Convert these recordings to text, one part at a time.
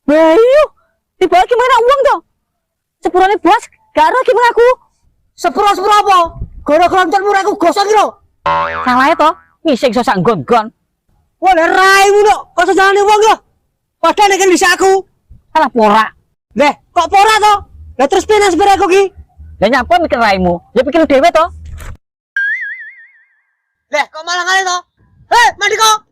Bayu, tiba gimana uang toh? Sepurane bos, karo gimana aku? Sepuro apa? Gara-gara nonton murah aku gosong lho. Salah toh, ngising so sak gon-gon. Wah, raimu lho, kok sejalane wong lho. Padahal kan bisa aku. Salah pora. Leh, kok pora toh? Lah terus piye nasib aku ki? Lah nyapa mikir raimu? Ya pikir dhewe toh. Leh, kok malah ngale toh? Mandi kok.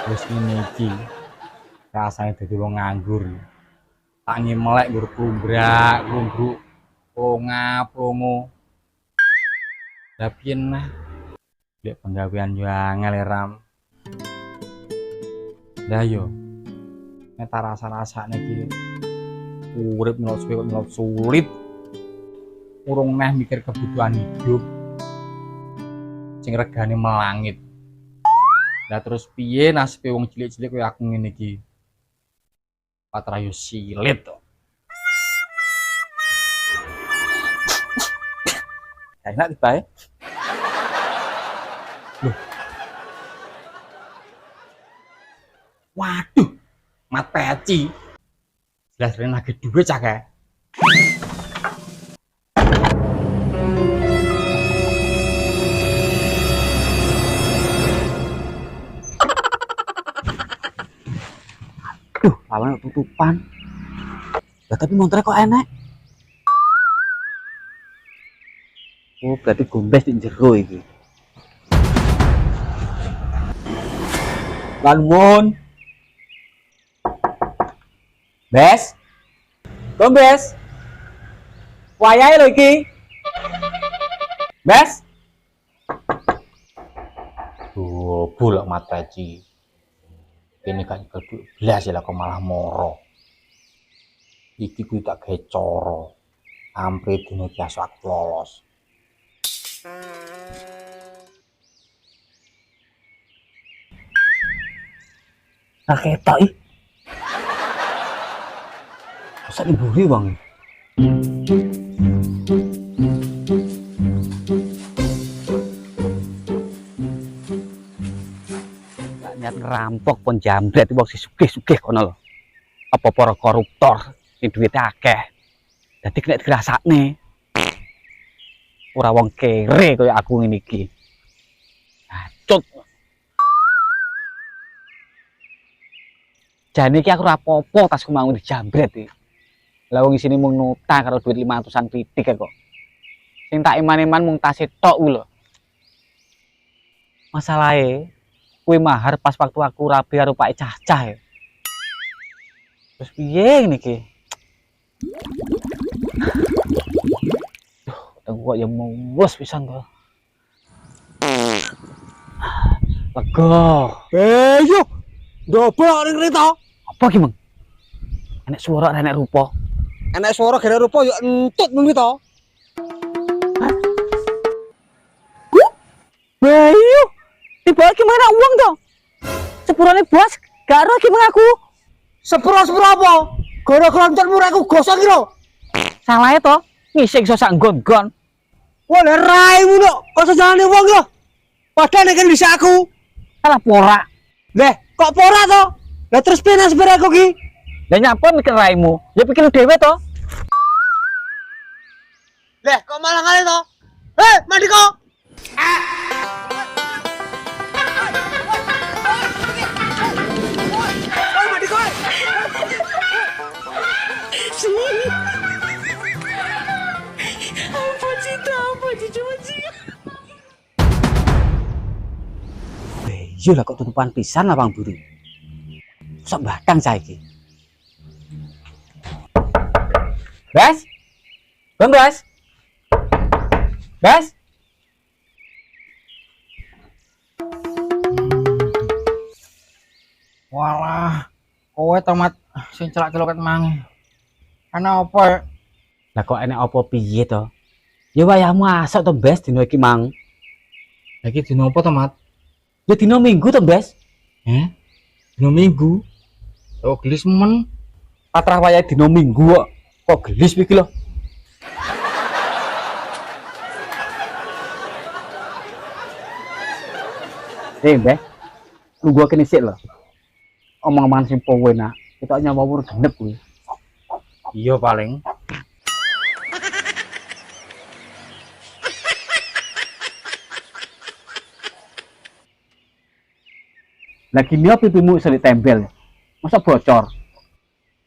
Wis ngene iki rasane dadi wong nganggur. Tak ngemelek nggur klumbrak, klumbruk, plonga-plongo. Lah piye nah? Lek penggawean yo angel Ram. Lah yo nek tak rasa-rasane iki urip nyelot sulit. Urung neh mikir kebutuhan hidup. Sing regane melangit. Lah terus piye nasibe wong cilik-cilik koyo aku ngene iki? Patrayu silit to. Enak dibae. Loh. Waduh, mat peci. Jelas rene lagi duwe cah kae. Lawan tutupan. Lah tapi motornya kok enak. Oh, berarti gombes di jero iki. Lanmun. Bes. Gombes. Wayahe lho iki. Bes. Duh, bulak mat peci. Ini kan kedua belas ya kok malah moro. Iki kuwi tak gawe cara. Ampre dino kiasu aku lolos. Nah ketok iki. Masa diburi bang? Niat ngerampok pun jambret wong si sugih-sugih kono lho. Apa para koruptor sing duwite akeh. Dadi kena dirasakne. Ora wong kere kaya aku ngene iki. Acut. Jane iki aku ora apa-apa tasku mau dijambret iki. Lah wong isine mung nota karo duit 500-an pitik kok. Sing tak iman-iman mung tas tok ku lho. Masalahe kuwi mahar pas waktu aku rabi karo Pak Cah-cah ya. Terus piye ngene iki? Duh, kok ya mulus pisan to. Lega. Yo, dobol ning kereta. Apa ki, Mang? Enek suara enek rupa. Enek suara gara rupa yo entut mung to. Bayu, tiba gimana uang toh? Sepurane bos, karo gimana aku? Sepuro apa? Gara-gara nonton murah aku gosong lho. Salah toh, ngising so sak gon-gon. Wah, raimu lho, kok sejalane wong lho. Padahal kan bisa aku. Salah pora. Leh, kok pora toh? Lah terus piye nasib aku ki? Lah nyapa mikir raimu? Ya pikir dhewe toh. Leh, kok malah ngale toh? Mandi kok. Mandi kok. Iya lah kok tutupan pisan lapang buru. Sok batang saiki. Bes? Bang Bes? Bes? Walah, kowe tomat sing celak-celoket mangi. Ana apa? Lah kok enek apa piye to? Ya wayahmu asok to, Bes, dino iki mang. Lagi dino apa to, Mat? Ya dino Minggu to, Bes. Dino Minggu. Oh, gelis men. Patrah wayah dino Minggu kok. Kok gelis iki lho. Bes. Lu gua kene sik lho. Omong-omongan sing enak. Itu nyawa wur genep kuwi. Iya paling. Lagi ini pipimu iso ditempel. Masa bocor?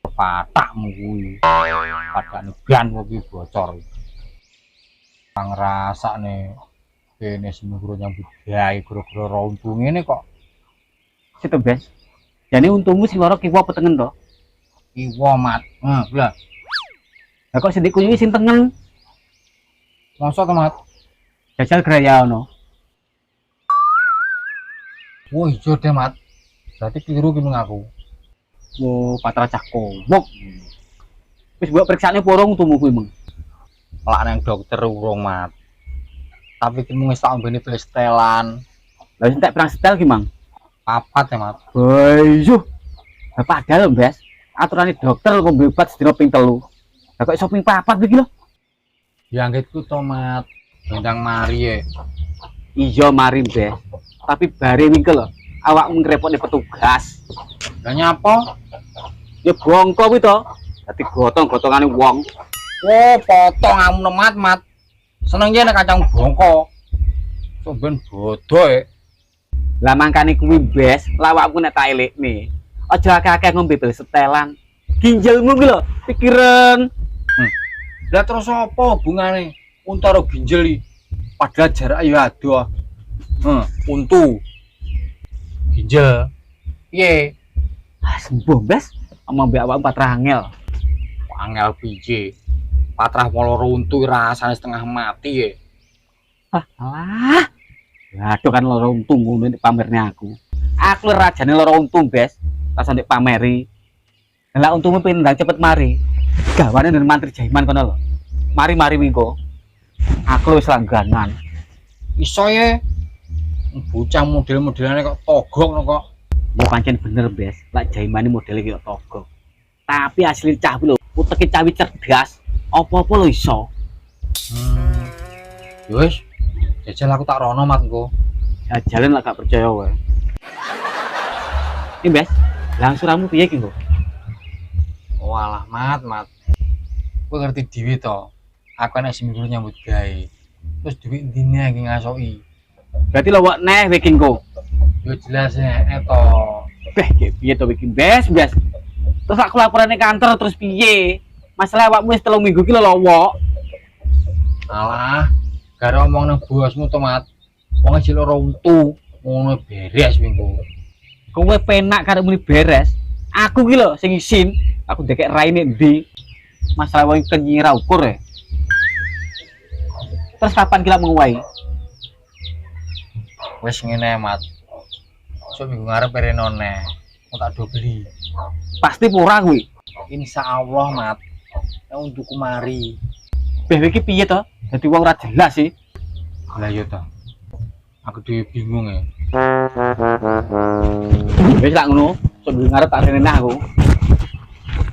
Patakmu kuwi. Padane gan kuwi bocor. Kang rasane kene seminggu nyambut gawe gara-gara ora untung ngene kok. Situ, Bes. Jane untungmu sing loro kiwa apa tengen to? Kiwa, Mat. Lah. Lah kok sing dikunyuhi sing tengen? Masa to, Mat? Jajal graya ono. Oh iya deh, Mat. Berarti keliru ki aku. Wo, patra cah kobok. Wis mbok periksane porong untungmu kuwi, Meng. Lak nang dokter urung, Mat. Tapi ki mung wis tak ombeni pestelan. Lah sing tak perang setel ki, Mang. Papat ya, Mat. Boyuh. Lah padahal, Bes, aturane dokter kok obat sedina ping 3. Lah kok iso ping 4 iki lho? Ya anggitku to, Mat. Bendang mari ya. Iya mari, Bes. Tapi bare wingkel lho, awakmu ngrepotne petugas. Lah nyapa? Ya bongko kuwi to. Dadi gotong-gotongane wong. Oh, potong amun Mat, Mat. Seneng yen kacang bongko. Somben bodoh e. Lah mangkane kuwi, Bes, lawakku nek tak elekne. Aja akeh-akeh ngombe pil setelan. Ginjalmu kuwi lho, pikiran. Lah terus apa hubungane untara ginjal iki? Padahal jarak ya adoh. Untu. Ginjal. Piye? Ah, sembuh, Bes. Omong mbek awakmu patrah angel. Angel pije. Patrah loro untu rasane setengah mati ya. Alah. Aduh kan loro untung ngono nek pamerne aku. Aku rajane loro untung, Bes. Pas nek pameri. Lah untungmu pindang cepet mari. Gawane dengan mantri jaiman kono lho. Mari-mari mingko. Aku wis langganan. Iso ya. Bocah model-modelane kok togok kok. Ya pancen bener, Bes. Lak jaimane modele kaya togok. Tapi asli cah lho, uteke cawi cerdas. Apa-apa lho iso. Wis. Jajal aku tak rono, Mat engko. Jajalan lak gak percaya wae. Ini, Bes. Langsuramu piye ki, Nggo? Walah, Mat. Kowe ngerti dhewe to. Aku nek seminggu nyambut gawe. Terus duit ndine iki ngasoki. Berarti lho wak neh iki, Nggo. Yo jelas ya, to. Beh, piye to iki, Bes? Terus aku laporane kantor terus piye? Masalah awakmu wis 3 minggu ki lho wok. Alah, gara omong nang bosmu to, Mat. Wong iki loro untu, ngono beres minggu. Kowe penak karo muni beres. Aku ki lho sing isin, aku ndekek raine ndi. Masalah wong kenyira ukur ya. Terus kapan kira menguai? Wis ngene, Mat. Sok minggu ngarep perenone. Mau tak do beli. Pasti pura kuwi. Insyaallah, Mat. Nek untukku mari. Beh iki piye to? Dadi wong ora jelas sih. Lah yo to. Aku dhewe bingung ya. Wis lak ngono, sok minggu ngarep tak rene aku.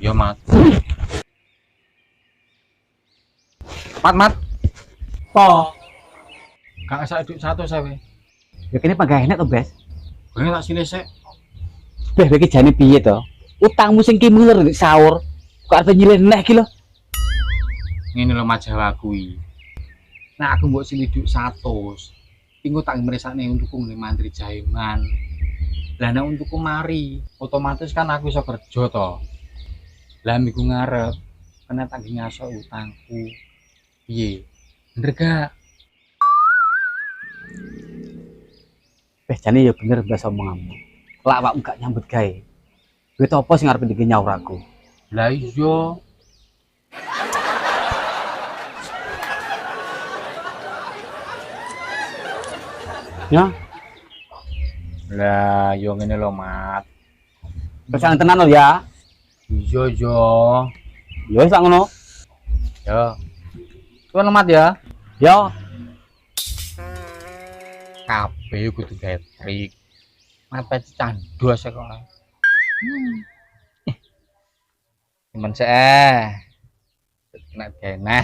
Yo, Mat. Mat. Po. Gak sak duit 100 sawe. Ya kene pagah enak to, Bes. Gue tak silih sik. Beh iki jane piye to? Utangmu sing ki muler nek sahur. Kok arep nyilih neh ki lho. Ngene lho majalah kuwi. Nah aku mbok silih duit 100. Tinggo tak mresakne untukku ngene mantri jaiman. Lah nek untukku mari, otomatis kan aku iso kerja to. Lah minggu ngarep kena tak ngasok utangku. Piye? Bener gak? Beh jane ya bener Bes omonganmu. Lak awakmu gak nyambut gawe. Duit apa sing arep dikene nyaur aku? Lah iya. Ya, Lah yo ngene lho, Mat. pesan tenan lho ya. Iya yo. Ya wis sak ngono. Yo. Suwun lemat ya. Yo, Kabeh kudu gawe trik. Mepet candos kok. Temen sih nek kene.